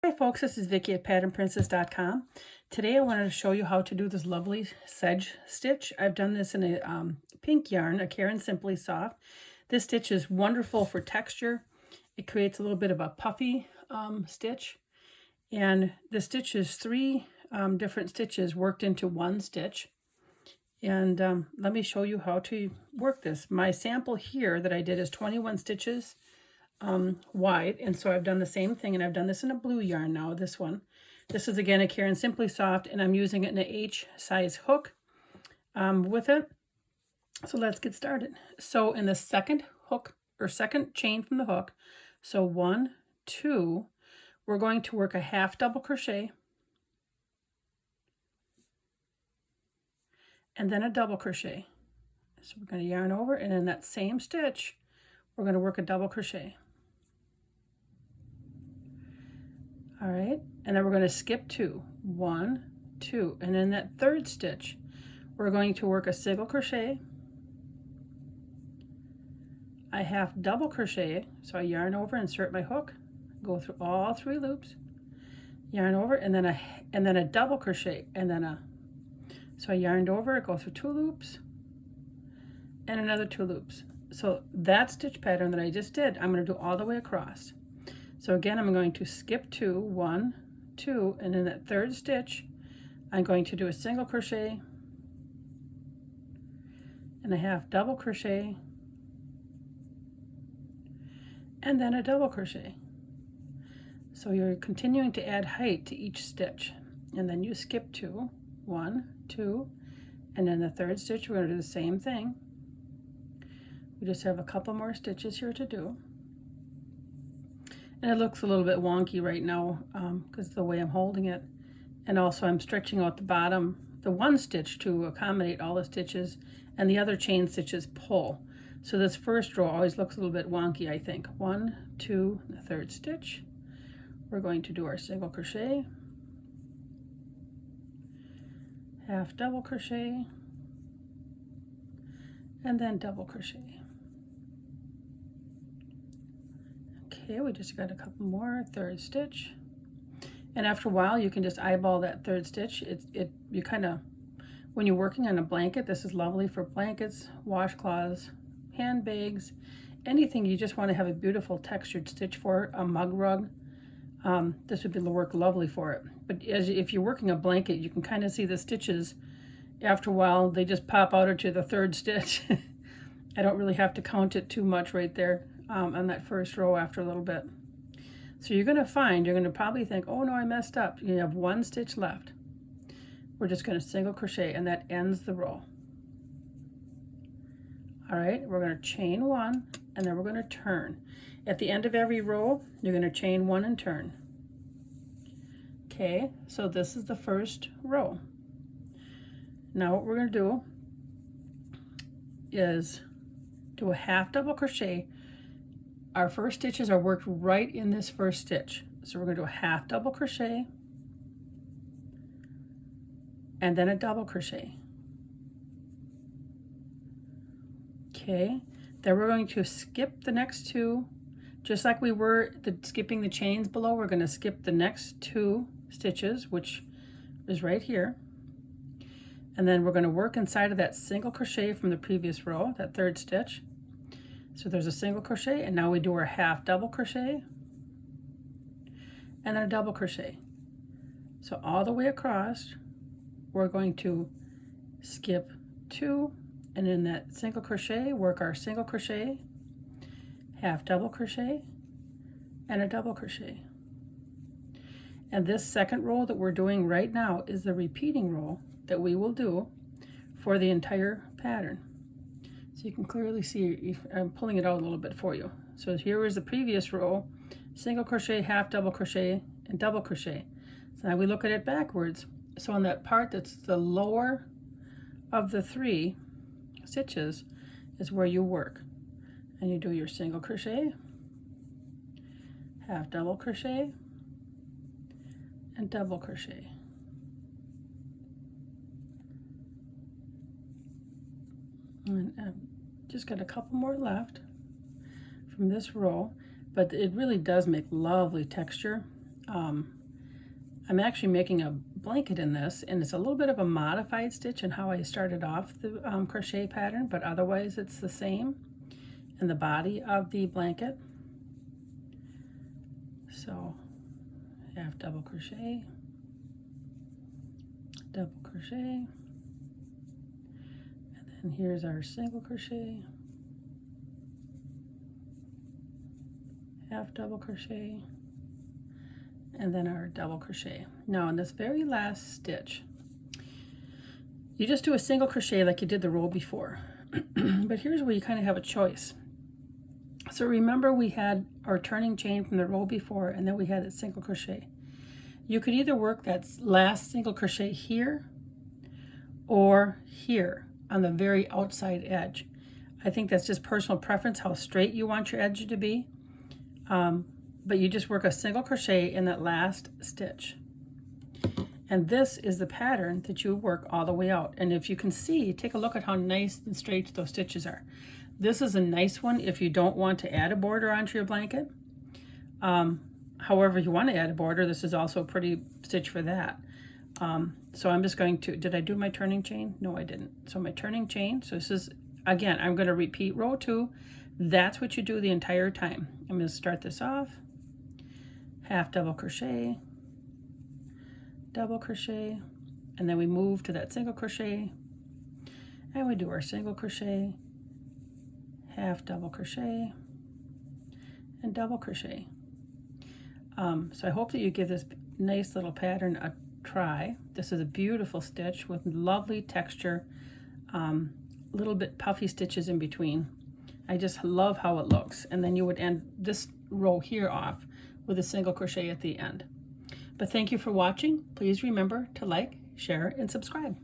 Hi folks, this is Vicki at patternprincess.com. Today I wanted to show you how to do this lovely sedge stitch. I've done this in a pink yarn, a Caron Simply Soft. This stitch is wonderful for texture. It creates a little bit of a puffy stitch. And the stitch is three different stitches worked into one stitch. And let me show you how to work this. My sample here that I did is 21 stitches wide, and so I've done the same thing, and I've done this in a blue yarn now. This is again a Caron Simply Soft, and I'm using it in an H size hook with it. So let's get started. So in the second hook or second chain from the hook, so 1, 2, we're going to work a half double crochet and then a double crochet. So we're going to yarn over, and in that same stitch we're going to work a double crochet. All right, and then we're going to skip 2, 1, 2, and in that third stitch we're going to work a single crochet, a half double crochet, so I yarn over, insert my hook, go through all 3 loops, yarn over, and then a double crochet, and then so I yarned over, go through 2 loops and another 2 loops. So that stitch pattern that I just did, I'm going to do all the way across. So again, I'm going to skip 2, 1, 2, and in that third stitch, I'm going to do a single crochet and a half double crochet and then a double crochet. So you're continuing to add height to each stitch, and then you skip 2, 1, 2, and in the third stitch, we're going to do the same thing. We just have a couple more stitches here to do. And it looks a little bit wonky right now because of the way I'm holding it. And also I'm stretching out the bottom, the one stitch to accommodate all the stitches, and the other chain stitches pull. So this first row always looks a little bit wonky, I think. 1, 2, and the third stitch. We're going to do our single crochet, half double crochet, and then double crochet. Okay, we just got a couple more, third stitch, and after a while you can just eyeball that third stitch. You kind of, when you're working on a blanket, this is lovely for blankets, washcloths, handbags, anything you just want to have a beautiful textured stitch for, a mug rug. This would work lovely for it. But if you're working a blanket, you can kind of see the stitches. After a while, they just pop out to the third stitch. I don't really have to count it too much right there. On that first row after a little bit. So you're going to probably think, oh no, I messed up. You have 1 stitch left. We're just going to single crochet, and that ends the row. All right, we're going to chain 1, and then we're going to turn. At the end of every row, you're going to chain 1 and turn. Okay, so this is the first row. Now what we're going to do is do a half double crochet. Our first stitches are worked right in this first stitch. So we're going to do a half double crochet and then a double crochet. Okay, then we're going to skip the next 2. Just like we were skipping the chains below, we're going to skip the next 2 stitches, which is right here. And then we're going to work inside of that single crochet from the previous row, that third stitch. So there's a single crochet, and now we do our half double crochet and then a double crochet. So all the way across, we're going to skip 2, and in that single crochet, work our single crochet, half double crochet, and a double crochet. And this second row that we're doing right now is the repeating row that we will do for the entire pattern. So you can clearly see, I'm pulling it out a little bit for you. So here is the previous row, single crochet, half double crochet, and double crochet. So now we look at it backwards. So on that part that's the lower of the 3 stitches is where you work. And you do your single crochet, half double crochet, and double crochet. And I've just got a couple more left from this row, but it really does make lovely texture. I'm actually making a blanket in this, and it's a little bit of a modified stitch in how I started off the crochet pattern, but otherwise it's the same in the body of the blanket. So half double crochet, double crochet, and then here's our single crochet, half double crochet, and then our double crochet. Now in this very last stitch, you just do a single crochet like you did the row before. But here's where you kind of have a choice. So remember, we had our turning chain from the row before, and then we had that single crochet. You could either work that last single crochet here or here on the very outside edge. I think that's just personal preference, how straight you want your edge to be. But you just work a single crochet in that last stitch. And this is the pattern that you work all the way out. And if you can see, take a look at how nice and straight those stitches are. This is a nice one if you don't want to add a border onto your blanket. However, if you want to add a border, this is also a pretty stitch for that. So I'm just going to, did I do my turning chain? No, I didn't. So my turning chain, so this is, again, I'm going to repeat row 2. That's what you do the entire time. I'm going to start this off, half double crochet, double crochet, and then we move to that single crochet, and we do our single crochet, half double crochet, and double crochet. So I hope that you give this nice little pattern a try. This is a beautiful stitch with lovely texture, little bit puffy stitches in between. I just love how it looks. And then you would end this row here off with a single crochet at the end. But thank you for watching. Please remember to like, share, and subscribe.